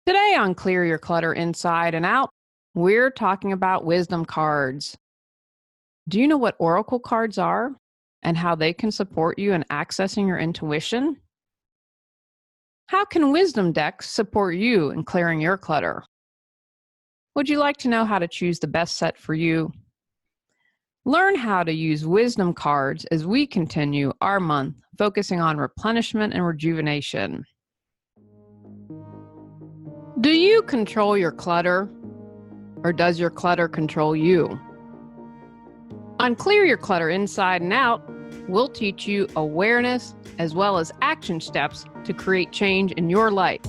Today on Clear Your Clutter Inside and Out, we're talking about wisdom cards. Do you know what oracle cards are and how they can support you in accessing your intuition? How can wisdom decks support you in clearing your clutter? Would you like to know how to choose the best set for you? Learn how to use wisdom cards as we continue our month focusing on replenishment and rejuvenation. Do you control your clutter, or does your clutter control you? On Clear Your Clutter Inside and Out, we'll teach you awareness as well as action steps to create change in your life.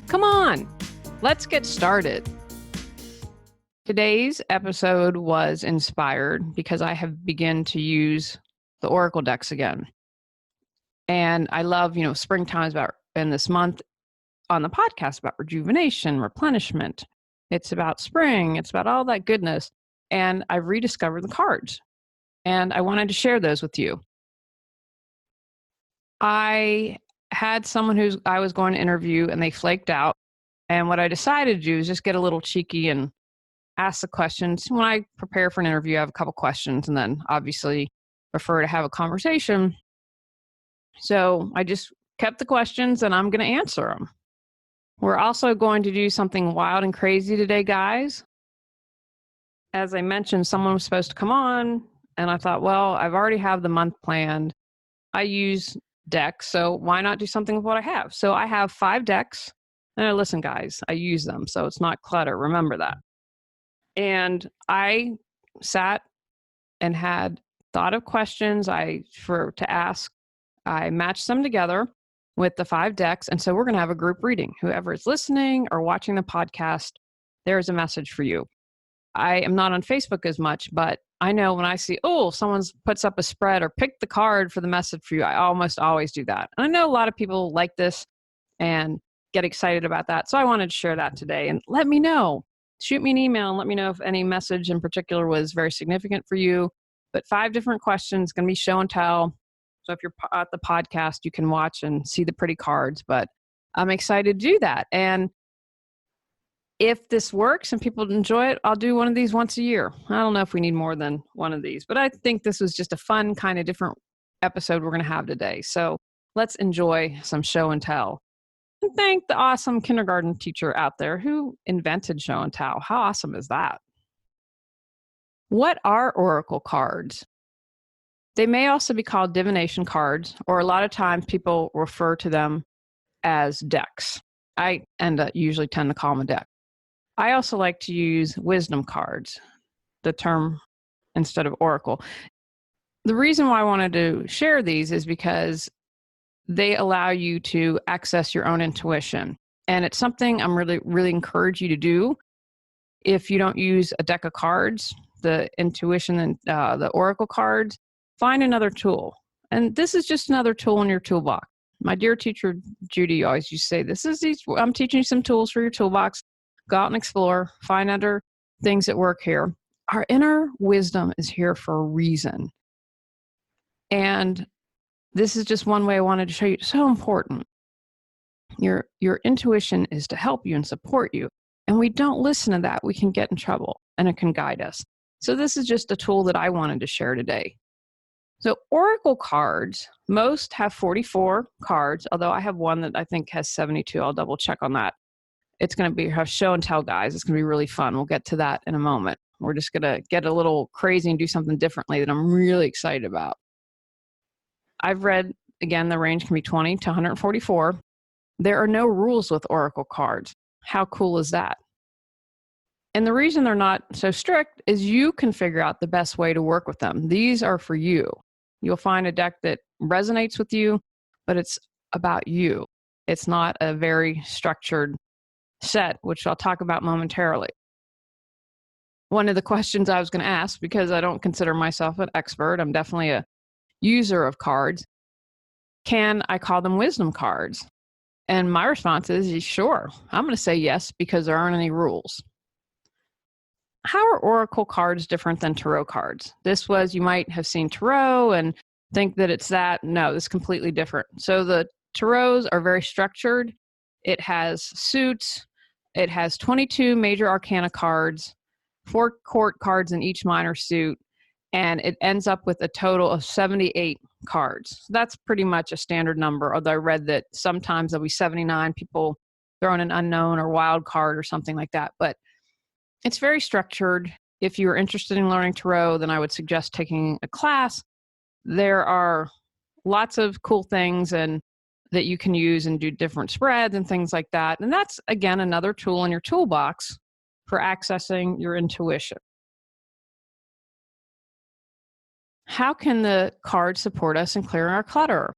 Come on, let's get started. Today's episode was inspired because I have begun to use the oracle decks again. And I love, springtime is about, and this month on the podcast about rejuvenation, replenishment. It's about spring. It's about all that goodness. And I've rediscovered the cards. And I wanted to share those with you. I had someone who I was going to interview and they flaked out. And what I decided to do is just get a little cheeky and ask the questions. When I prepare for an interview, I have a couple questions and then obviously prefer to have a conversation. So I just kept the questions and I'm going to answer them. We're also going to do something wild and crazy today, guys. As I mentioned, someone was supposed to come on, and I thought, well, I've already have the month planned. I use decks, so why not do something with what I have? So I have 5 decks, and listen, guys, I use them, so it's not clutter. Remember that. And I sat and had thought of questions to ask. I matched them together with the 5 decks. And so we're going to have a group reading. Whoever is listening or watching the podcast, there's a message for you. I am not on Facebook as much, but I know when I see, someone puts up a spread or pick the card for the message for you, I almost always do that. And I know a lot of people like this and get excited about that. So I wanted to share that today and let me know. Shoot me an email and let me know if any message in particular was very significant for you. But 5 different questions, going to be show and tell. So if you're at the podcast, you can watch and see the pretty cards, but I'm excited to do that. And if this works and people enjoy it, I'll do one of these once a year. I don't know if we need more than one of these, but I think this was just a fun kind of different episode we're going to have today. So let's enjoy some show and tell. And thank the awesome kindergarten teacher out there who invented show and tell. How awesome is that? What are oracle cards? They may also be called divination cards, or a lot of times people refer to them as decks. I usually tend to call them a deck. I also like to use wisdom cards, the term instead of oracle. The reason why I wanted to share these is because they allow you to access your own intuition. And it's something I'm really, really encourage you to do. If you don't use a deck of cards, the intuition and the oracle cards, find another tool. And this is just another tool in your toolbox. My dear teacher, Judy, always used to say, I'm teaching you some tools for your toolbox. Go out and explore, find other things that work here. Our inner wisdom is here for a reason. And this is just one way I wanted to show you. It's so important. Your intuition is to help you and support you. And we don't listen to that, we can get in trouble and it can guide us. So this is just a tool that I wanted to share today. So oracle cards, most have 44 cards, although I have one that I think has 72. I'll double check on that. It's going to be a show and tell, guys. It's going to be really fun. We'll get to that in a moment. We're just going to get a little crazy and do something differently that I'm really excited about. I've read, again, the range can be 20 to 144. There are no rules with oracle cards. How cool is that? And the reason they're not so strict is you can figure out the best way to work with them. These are for you. You'll find a deck that resonates with you, but it's about you. It's not a very structured set, which I'll talk about momentarily. One of the questions I was going to ask, because I don't consider myself an expert, I'm definitely a user of cards, can I call them wisdom cards? And my response is, sure. I'm going to say yes, because there aren't any rules. How are oracle cards different than tarot cards? You might have seen tarot and think that it's that. No, this is completely different. So the tarots are very structured. It has suits. It has 22 major arcana cards, 4 court cards in each minor suit, and it ends up with a total of 78 cards. So that's pretty much a standard number, although I read that sometimes there'll be 79 people throw in an unknown or wild card or something like that. But it's very structured. If you're interested in learning tarot, then I would suggest taking a class. There are lots of cool things and that you can use and do different spreads and things like that. And that's, again, another tool in your toolbox for accessing your intuition. How can the cards support us in clearing our clutter?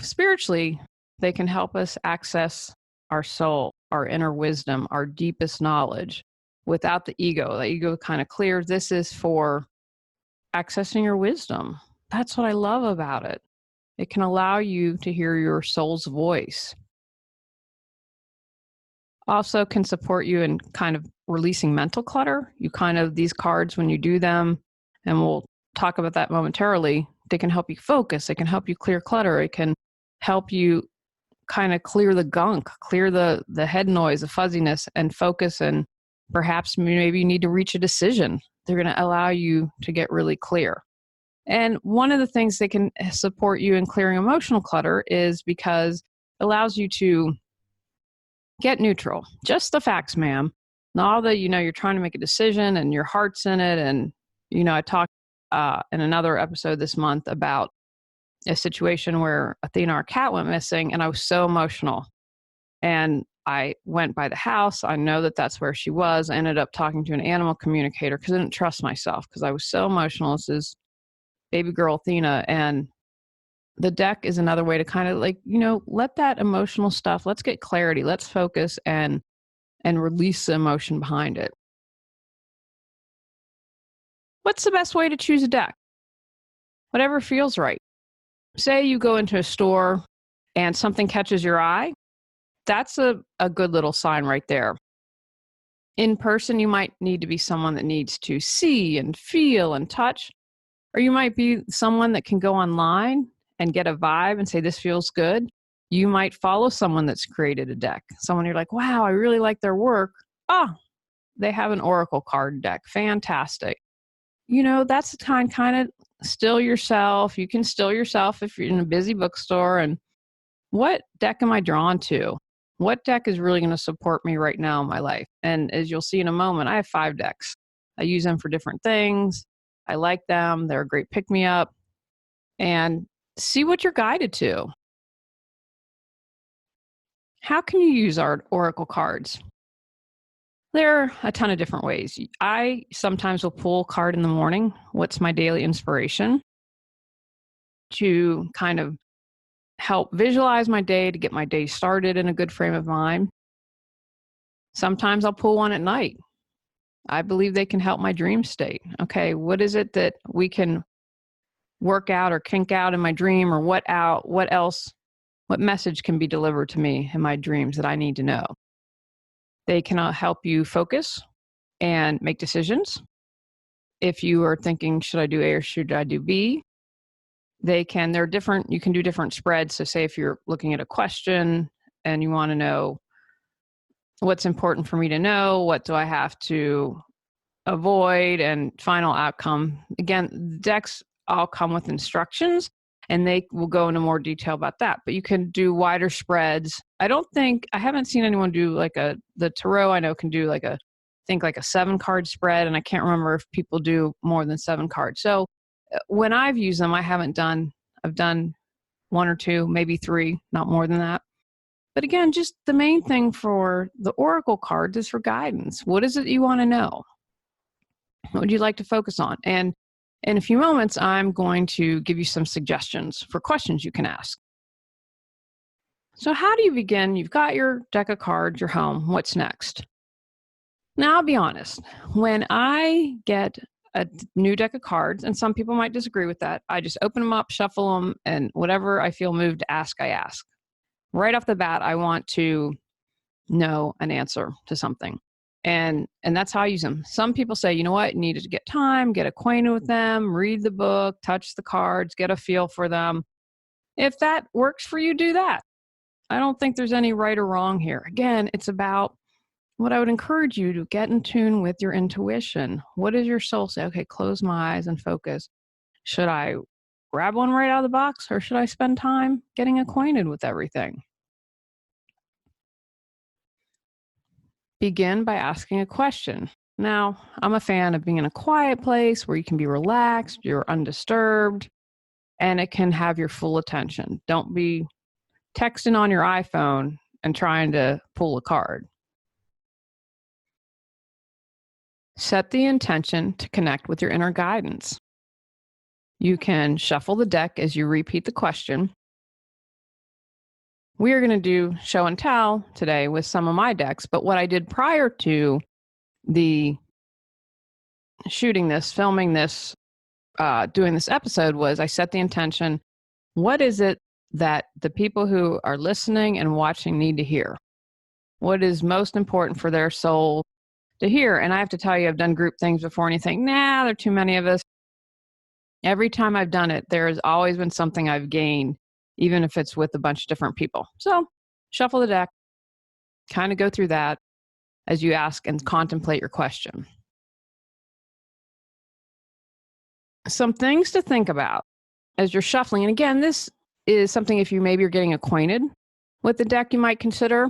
Spiritually, they can help us access our soul, our inner wisdom, our deepest knowledge without the ego. The ego kind of clears. This is for accessing your wisdom. That's what I love about it. It can allow you to hear your soul's voice. Also can support you in kind of releasing mental clutter. These cards, when you do them, and we'll talk about that momentarily, they can help you focus. They can help you clear clutter. It can help you kind of clear the gunk, clear the head noise, the fuzziness, and focus. And perhaps maybe you need to reach a decision. They're going to allow you to get really clear. And one of the things that can support you in clearing emotional clutter is because it allows you to get neutral. Just the facts, ma'am. Not all that, you're trying to make a decision and your heart's in it. And, I talked in another episode this month about a situation where Athena, our cat, went missing, and I was so emotional. And I went by the house. I know that that's where she was. I ended up talking to an animal communicator because I didn't trust myself because I was so emotional. This is baby girl Athena. And the deck is another way to kind of let that emotional stuff, let's get clarity, let's focus and release the emotion behind it. What's the best way to choose a deck? Whatever feels right. Say you go into a store and something catches your eye. That's a good little sign right there. In person, you might need to be someone that needs to see and feel and touch. Or you might be someone that can go online and get a vibe and say, this feels good. You might follow someone that's created a deck. Someone you're like, wow, I really like their work. Oh, they have an oracle card deck. Fantastic. That's the time, kind of still yourself. You can still yourself if you're in a busy bookstore. And what deck am I drawn to? What deck is really going to support me right now in my life? And as you'll see in a moment, I have 5 decks. I use them for different things. I like them. They're a great pick-me-up. And see what you're guided to. How can you use our oracle cards? There are a ton of different ways. I sometimes will pull a card in the morning. What's my daily inspiration? To kind of help visualize my day, to get my day started in a good frame of mind. Sometimes I'll pull one at night. I believe they can help my dream state. Okay, what is it that we can work out or kink out in my dream, or what message can be delivered to me in my dreams that I need to know? They can help you focus and make decisions. If you are thinking, should I do A or should I do B? You can do different spreads. So say if you're looking at a question and you want to know what's important for me to know, what do I have to avoid, and final outcome. Again, decks all come with instructions and they will go into more detail about that. But you can do wider spreads. I haven't seen anyone do the tarot I know can do like a 7-card spread. And I can't remember if people do more than 7 cards. So when I've used them, I've done 1 or 2, maybe 3, not more than that. But again, just the main thing for the oracle cards is for guidance. What is it you want to know? What would you like to focus on? And in a few moments, I'm going to give you some suggestions for questions you can ask. So how do you begin? You've got your deck of cards, you're home. What's next? Now, I'll be honest. When I get a new deck of cards, and some people might disagree with that, I just open them up, shuffle them, and whatever I feel moved to ask, I ask. Right off the bat, I want to know an answer to something. And that's how I use them. Some people say, you know what, you need to get time, get acquainted with them, read the book, touch the cards, get a feel for them. If that works for you, do that. I don't think there's any right or wrong here. Again, it's about what I would encourage you to get in tune with your intuition. What does your soul say? Okay, close my eyes and focus. Should I grab one right out of the box or should I spend time getting acquainted with everything? Begin by asking a question. Now, I'm a fan of being in a quiet place where you can be relaxed, you're undisturbed, and it can have your full attention. Don't be texting on your iPhone and trying to pull a card. Set the intention to connect with your inner guidance. You can shuffle the deck as you repeat the question. We are going to do show and tell today with some of my decks, but what I did prior to the filming this, doing this episode was I set the intention. What is it that the people who are listening and watching need to hear? What is most important for their soul to hear? And I have to tell you, I've done group things before and you think, nah, there are too many of us. Every time I've done it, there has always been something I've gained, even if it's with a bunch of different people. So shuffle the deck, kind of go through that as you ask and contemplate your question. Some things to think about as you're shuffling. And again, this is something if you maybe are getting acquainted with the deck, you might consider.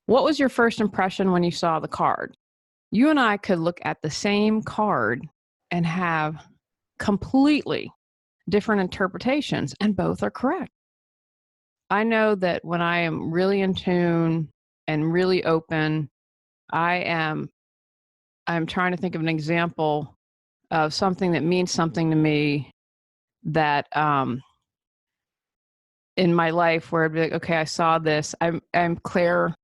What was your first impression when you saw the card? You and I could look at the same card and have completely different interpretations, and both are correct. I know that when I am really in tune and really open, I'm trying to think of an example of something that means something to me that in my life where I'd be like, okay, I saw this. I'm clairaudient.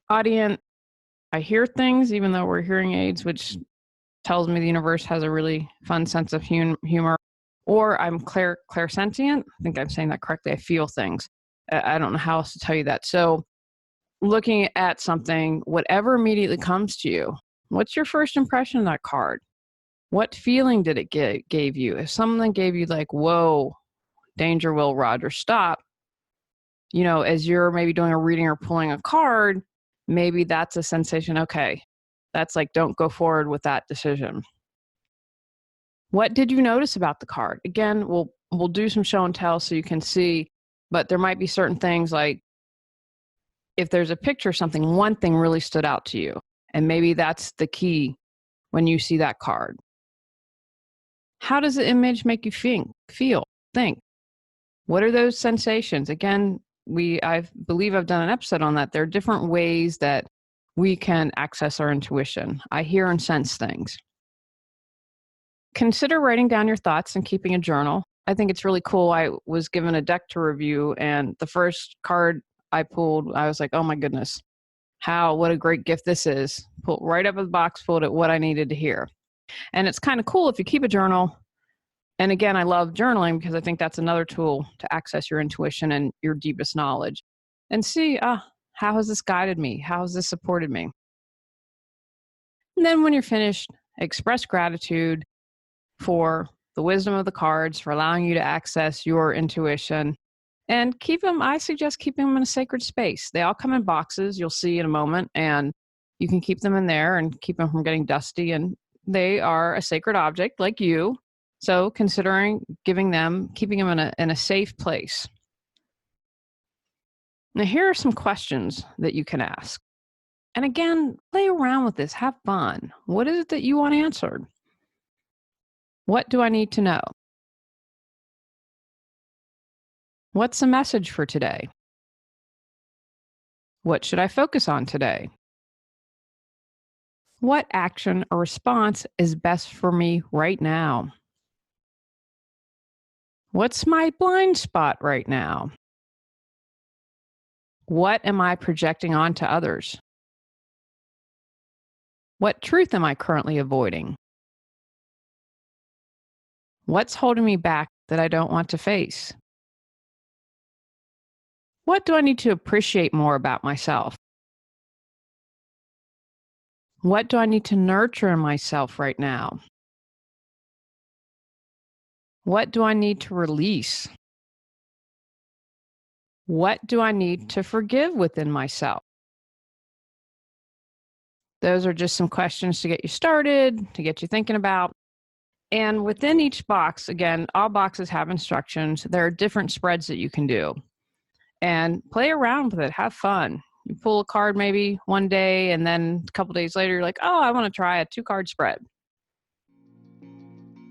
I hear things, even though we're hearing aids, which tells me the universe has a really fun sense of humor. Or I'm clairsentient. I think I'm saying that correctly. I feel things. I don't know how else to tell you that. So looking at something, whatever immediately comes to you, what's your first impression of that card? What feeling did it gave you? If something gave you like, whoa, danger, Will Rogers, stop, as you're maybe doing a reading or pulling a card, maybe that's a sensation. Okay, that's like, don't go forward with that decision. What did you notice about the card? Again, we'll do some show and tell so you can see, but there might be certain things like if there's a picture of something, one thing really stood out to you, and maybe that's the key when you see that card. How does the image make you feel, think? What are those sensations? Again, I believe I've done an episode on that. There are different ways that we can access our intuition. I hear and sense things. Consider writing down your thoughts and keeping a journal. I think it's really cool. I was given a deck to review, and the first card I pulled, I was like, oh my goodness, what a great gift this is. Pulled right up of the box, pulled it what I needed to hear. And it's kind of cool if you keep a journal. And again, I love journaling because I think that's another tool to access your intuition and your deepest knowledge and see, how has this guided me? How has this supported me? And then when you're finished, express gratitude for the wisdom of the cards, for allowing you to access your intuition, and I suggest keeping them in a sacred space. They all come in boxes, you'll see in a moment, and you can keep them in there and keep them from getting dusty. And they are a sacred object like you. So considering keeping them in a safe place. Now, here are some questions that you can ask. And again, play around with this, have fun. What is it that you want answered? What do I need to know? What's the message for today? What should I focus on today? What action or response is best for me right now? What's my blind spot right now? What am I projecting onto others? What truth am I currently avoiding? What's holding me back that I don't want to face? What do I need to appreciate more about myself? What do I need to nurture in myself right now? What do I need to release? What do I need to forgive within myself? Those are just some questions to get you started, to get you thinking about. And within each box, again, all boxes have instructions. There are different spreads that you can do. And play around with it. Have fun. You pull a card maybe one day, and then a couple days later, you're like, oh, I want to try a 2-card spread.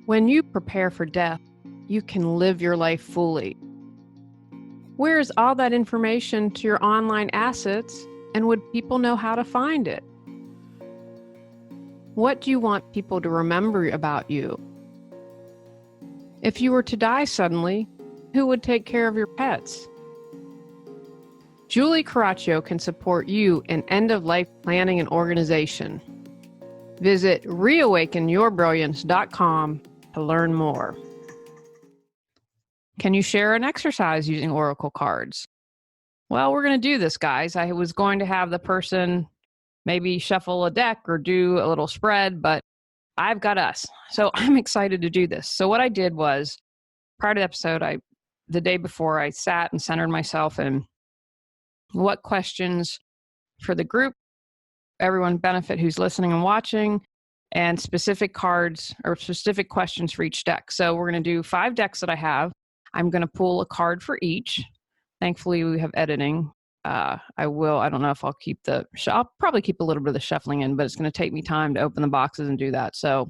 When you prepare for death, you can live your life fully. Where's all that information to your online assets, and would people know how to find it? What do you want people to remember about you? If you were to die suddenly, who would take care of your pets? Julie Coraccio can support you in end-of-life planning and organization. Visit reawakenyourbrilliance.com to learn more. Can you share an exercise using oracle cards? Well, we're going to do this, guys. I was going to have the person maybe shuffle a deck or do a little spread, but I've got us. So I'm excited to do this. So what I did was, prior to the episode, the day before, I sat and centered myself in what questions for the group, everyone benefit who's listening and watching, and specific cards or specific questions for each deck. So we're going to do 5 decks that I have. I'm going to pull a card for each. Thankfully, we have editing. I don't know if I'll keep I'll probably keep a little bit of the shuffling in, but it's going to take me time to open the boxes and do that. So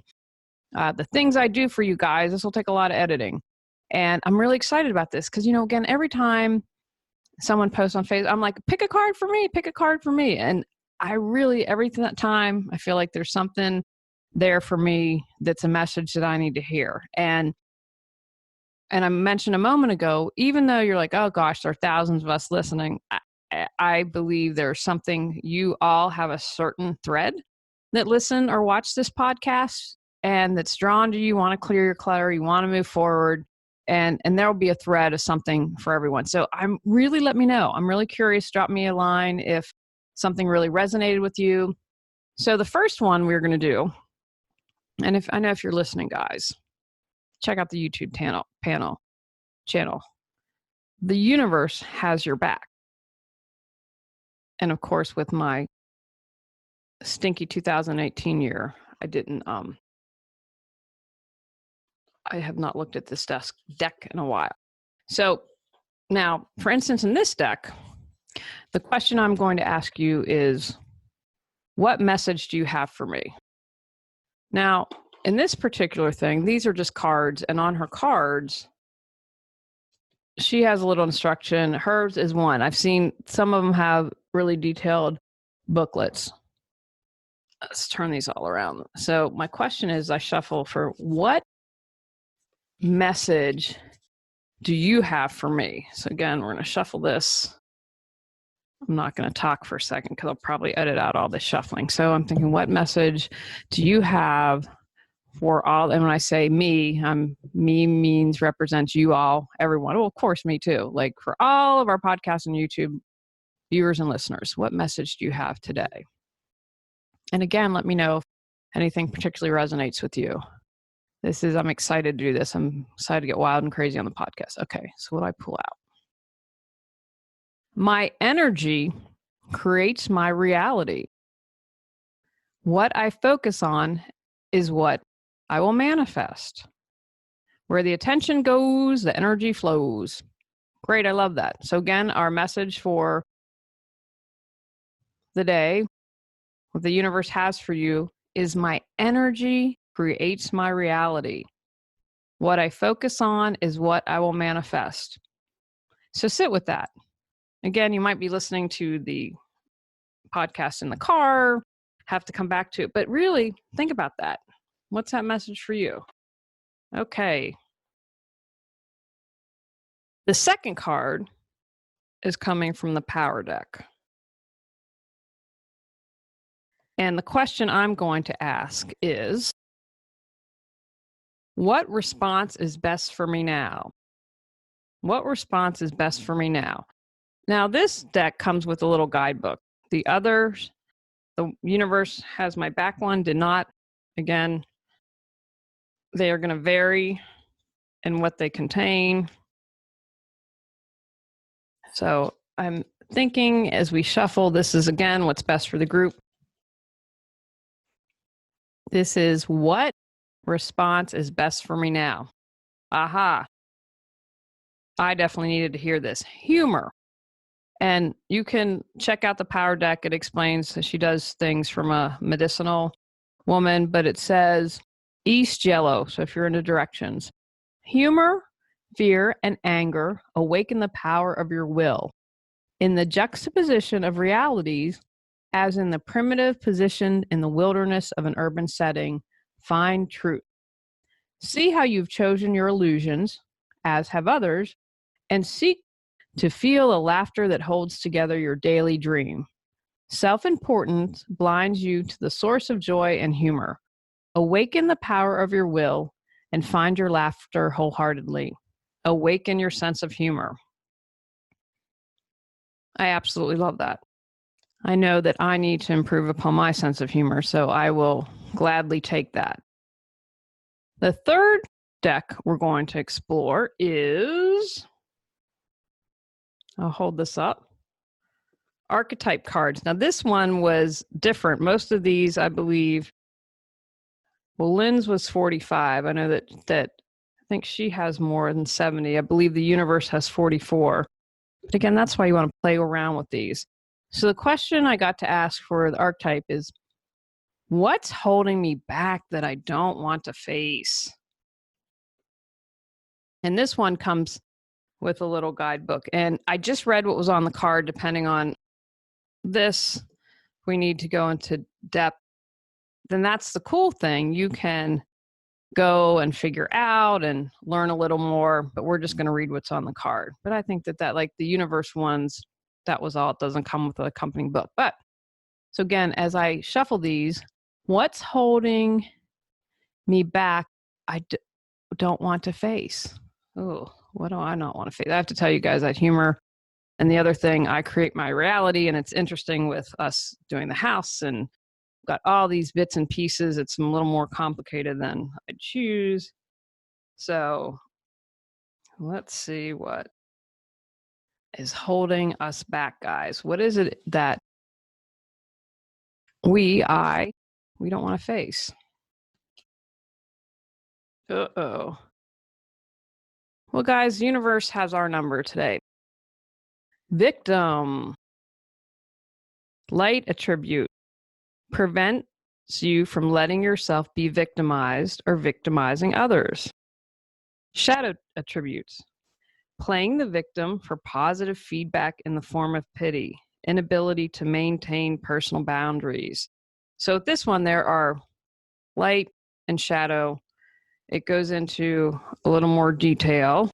the things I do for you guys, this will take a lot of editing. And I'm really excited about this because, again, every time someone posts on Facebook, I'm like, pick a card for me, pick a card for me. And every time, I feel like there's something there for me that's a message that I need to hear. And I mentioned a moment ago, even though you're like, oh gosh, there are thousands of us listening, I believe there's something, you all have a certain thread that listen or watch this podcast and that's drawn to you, want to clear your clutter, you want to move forward, and there will be a thread of something for everyone. So let me know. I'm really curious. Drop me a line if something really resonated with you. So the first one we're going to do, and if you're listening, guys, check out the YouTube channel. The universe has your back. And of course, with my stinky 2018 year, I have not looked at this deck in a while. So now, for instance, in this deck, the question I'm going to ask you is, what message do you have for me? Now, in this particular thing, these are just cards, and on her cards, she has a little instruction. Hers is one. I've seen some of them have really detailed booklets. Let's turn these all around. So my question is, I shuffle for what message do you have for me? So again, we're going to shuffle this. I'm not going to talk for a second because I'll probably edit out all this shuffling. So I'm thinking, what message do you have for all? And when I say me, me represents you all, everyone. Well, of course, me too. Like for all of our podcasts and YouTube viewers and listeners, what message do you have today? And again, let me know if anything particularly resonates with you. I'm excited to do this. I'm excited to get wild and crazy on the podcast. Okay, so what do I pull out? My energy creates my reality. What I focus on is what I will manifest. Where the attention goes, the energy flows. Great, I love that. So again, our message for the day, what the universe has for you, is my energy creates my reality. What I focus on is what I will manifest. So sit with that. Again, you might be listening to the podcast in the car, have to come back to it, but really think about that. What's that message for you? Okay. The second card is coming from the Power deck. And the question I'm going to ask is, what response is best for me now? What response is best for me now? Now, this deck comes with a little guidebook. The others, the universe has my back one, did not. Again, they are going to vary in what they contain. So I'm thinking as we shuffle, this is again what's best for the group. This is what response is best for me now. Aha. I definitely needed to hear this. Humor. And you can check out the power deck. It explains that she does things from a medicinal woman, but it says East Yellow. So if you're into directions, humor, fear, and anger awaken the power of your will. In the juxtaposition of realities, as in the primitive position in the wilderness of an urban setting, find truth. See how you've chosen your illusions, as have others, and seek to feel the laughter that holds together your daily dream. Self-importance blinds you to the source of joy and humor. Awaken the power of your will and find your laughter wholeheartedly. Awaken your sense of humor. I absolutely love that. I know that I need to improve upon my sense of humor, so I will gladly take that. The third deck we're going to explore is, I'll hold this up, archetype cards. Now this one was different. Most of these, I believe, well, Lynn's was 45. I know that I think she has more than 70. I believe the universe has 44. But again, that's why you want to play around with these. So the question I got to ask for the archetype is, what's holding me back that I don't want to face? And this one comes with a little guidebook. And I just read what was on the card. Depending on this, we need to go into depth. Then that's the cool thing. You can go and figure out and learn a little more, but we're just going to read what's on the card. But I think that like the universe ones, that was all. It doesn't come with an accompanying book. But so again, as I shuffle these, what's holding me back I don't want to face? Oh, what do I not want to face? I have to tell you guys that humor. And the other thing, I create my reality, and it's interesting with us doing the house and got all these bits and pieces. It's a little more complicated than I'd choose. So let's see what is holding us back, guys. What is it that we don't want to face? Uh-oh. Well, guys, the universe has our number today. Victim. Light attribute. Prevents you from letting yourself be victimized or victimizing others. Shadow attributes. Playing the victim for positive feedback in the form of pity. Inability to maintain personal boundaries. So with this one, there are light and shadow. It goes into a little more detail.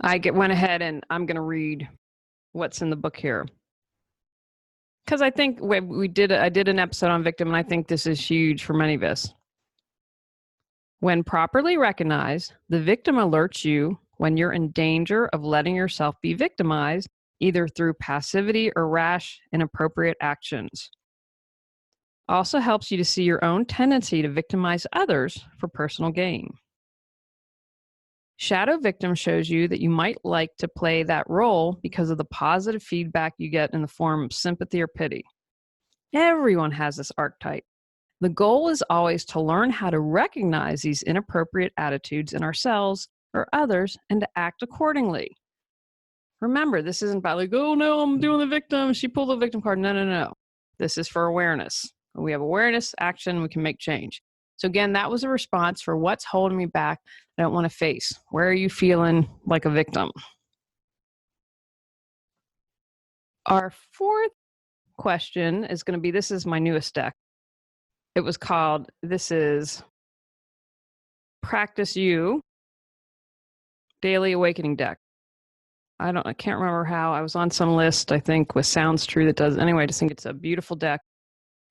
I went ahead and I'm going to read what's in the book here. Because I think I did an episode on victim, and I think this is huge for many of us. When properly recognized, the victim alerts you when you're in danger of letting yourself be victimized, either through passivity or rash, inappropriate actions. Also helps you to see your own tendency to victimize others for personal gain. Shadow victim shows you that you might like to play that role because of the positive feedback you get in the form of sympathy or pity. Everyone has this archetype. The goal is always to learn how to recognize these inappropriate attitudes in ourselves or others and to act accordingly. Remember, this isn't about like, oh no, I'm doing the victim. She pulled the victim card. No. This is for awareness. When we have awareness, action, we can make change. So again, that was a response for what's holding me back I don't want to face. Where are you feeling like a victim? Our fourth question is going to be, this is my newest deck. It was called, this is Practice You Daily Awakening Deck. I can't remember how. I was on some list, I think, with Sounds True that does. Anyway, I just think it's a beautiful deck.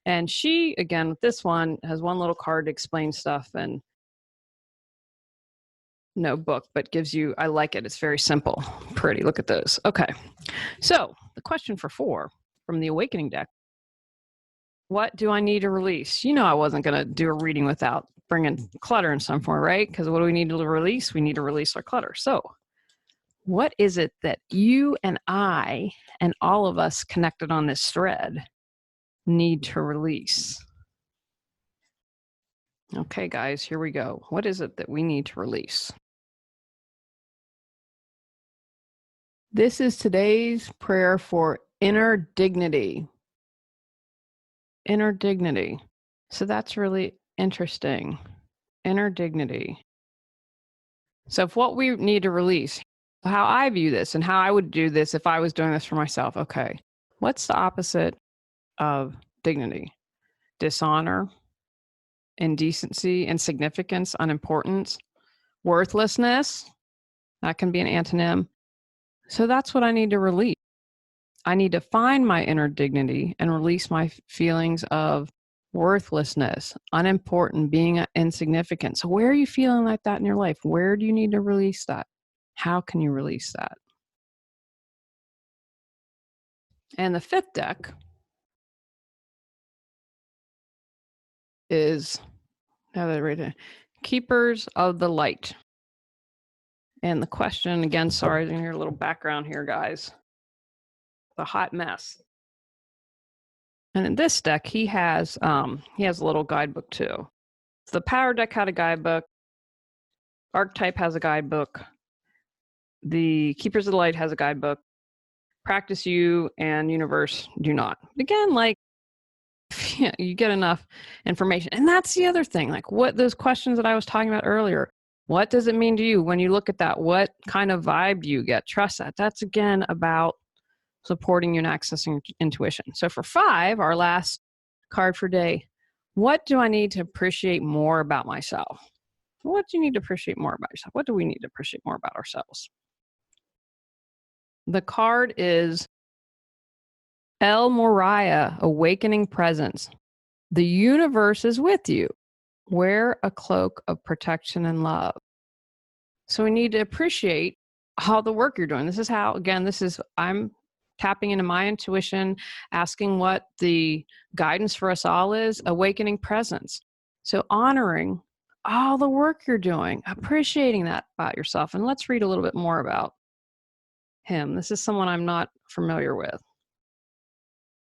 And she, again, with this one, has one little card to explain stuff and no book, but gives you, I like it. It's very simple, pretty. Look at those. Okay. So the question for 4 from the Awakening deck. What do I need to release? You know, I wasn't going to do a reading without bringing clutter in some form, right? Because what do we need to release? We need to release our clutter. So What is it that you and I and all of us connected on this thread need to release? Okay, guys, here we go. What is it that we need to release? This is today's prayer for inner dignity. Inner dignity. So that's really interesting. Inner dignity. So if what we need to release, how I view this and how I would do this if I was doing this for myself. Okay. What's the opposite of dignity? Dishonor, indecency, insignificance, unimportance, worthlessness. That can be an antonym. So that's what I need to release. I need to find my inner dignity and release my feelings of worthlessness, unimportant, being insignificant. So, where are you feeling like that in your life? Where do you need to release that? How can you release that? And the fifth deck is now that I read it, Keepers of the Light. And the question again, sorry, I can hear a little background here, guys. The hot mess. And in this deck, he has a little guidebook too. The Power deck had a guidebook. Archetype has a guidebook. The Keepers of the Light has a guidebook. Practice You and Universe do not. Again, like you get enough information. And that's the other thing, like what those questions that I was talking about earlier. What does it mean to you when you look at that? What kind of vibe do you get? Trust that. That's again about supporting you and accessing your intuition. So for 5, our last card for day, what do I need to appreciate more about myself? What do you need to appreciate more about yourself? What do we need to appreciate more about ourselves? The card is El Moriah, Awakening Presence. The universe is with you. Wear a cloak of protection and love. So we need to appreciate all the work you're doing. This is how, again, I'm tapping into my intuition, asking what the guidance for us all is, awakening presence. So honoring all the work you're doing, appreciating that about yourself. And let's read a little bit more about him. This is someone I'm not familiar with.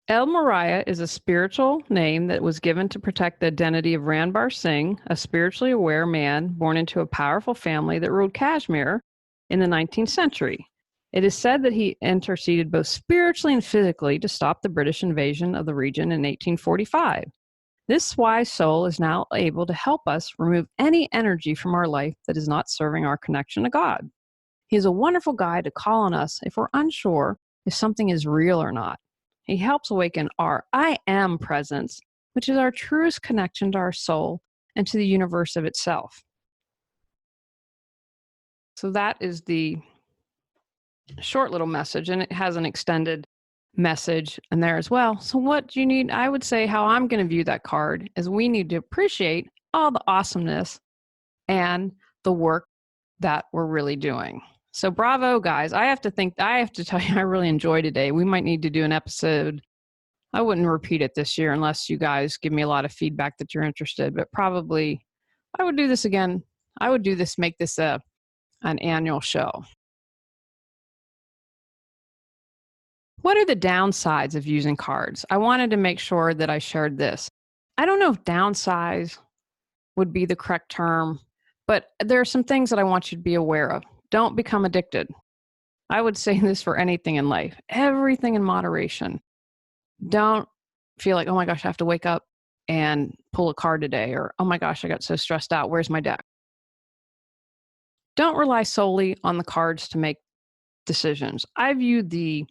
El Moriah is a spiritual name that was given to protect the identity of Ranbar Singh, a spiritually aware man born into a powerful family that ruled Kashmir in the 19th century. It is said that he interceded both spiritually and physically to stop the British invasion of the region in 1845. This wise soul is now able to help us remove any energy from our life that is not serving our connection to God. He is a wonderful guide to call on us if we're unsure if something is real or not. He helps awaken our I am presence, which is our truest connection to our soul and to the universe of itself. So that is the short little message, and it has an extended message in there as well. So what do you need? I would say how I'm going to view that card is we need to appreciate all the awesomeness and the work that we're really doing. So bravo, guys. I have to tell you, I really enjoyed today. We might need to do an episode. I wouldn't repeat it this year unless you guys give me a lot of feedback that you're interested, but probably I would do this again. I would do this, make this an annual show. What are the downsides of using cards? I wanted to make sure that I shared this. I don't know if downsize would be the correct term, but there are some things that I want you to be aware of. Don't become addicted. I would say this for anything in life, everything in moderation. Don't feel like, oh my gosh, I have to wake up and pull a card today, or oh my gosh, I got so stressed out. Where's my deck? Don't rely solely on the cards to make decisions. I view the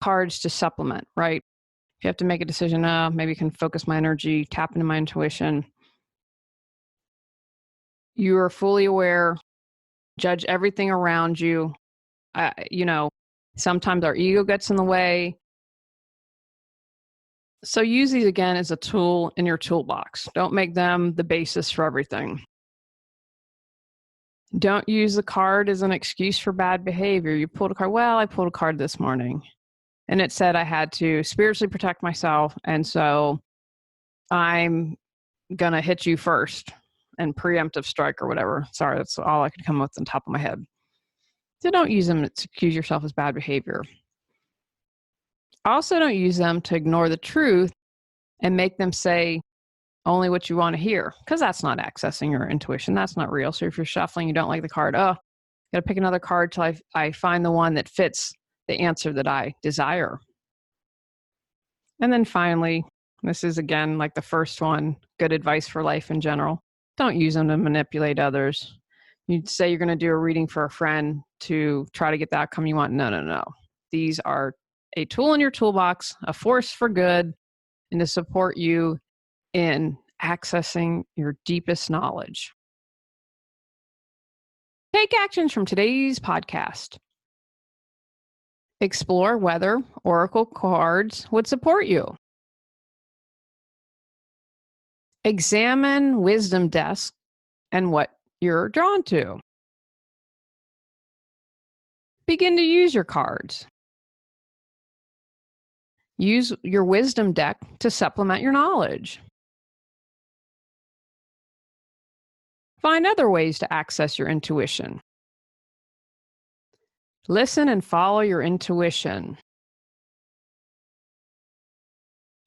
cards to supplement, right? If you have to make a decision, maybe you can focus my energy, tap into my intuition. You are fully aware, judge everything around you. Sometimes our ego gets in the way. So use these again as a tool in your toolbox. Don't make them the basis for everything. Don't use the card as an excuse for bad behavior. You pulled a card. Well, I pulled a card this morning and it said I had to spiritually protect myself. And so I'm going to hit you first and preemptive strike or whatever. Sorry, that's all I could come up with on top of my head. So don't use them to excuse yourself as bad behavior. Also, don't use them to ignore the truth and make them say only what you want to hear, because that's not accessing your intuition. That's not real. So if you're shuffling, you don't like the card, got to pick another card till I find the one that fits the answer that I desire. And then finally, this is again like the first one, good advice for life in general. Don't use them to manipulate others. You'd say you're going to do a reading for a friend to try to get the outcome you want. No. These are a tool in your toolbox, a force for good, and to support you in accessing your deepest knowledge. Take actions from today's podcast. Explore whether oracle cards would support you. Examine wisdom desk and what you're drawn to. Begin to use your cards. Use your wisdom deck to supplement your knowledge. Find other ways to access your intuition. Listen and follow your intuition.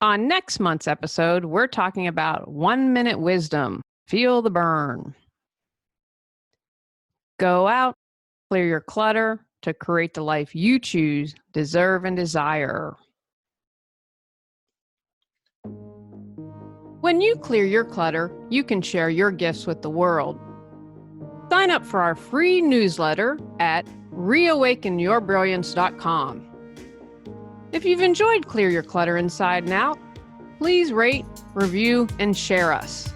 On next month's episode, we're talking about 1-minute wisdom. Feel the burn. Go out, clear your clutter to create the life you choose, deserve, and desire. When you clear your clutter, you can share your gifts with the world. Sign up for our free newsletter at reawakenyourbrilliance.com. If you've enjoyed Clear Your Clutter Inside and Out, please rate, review, and share us.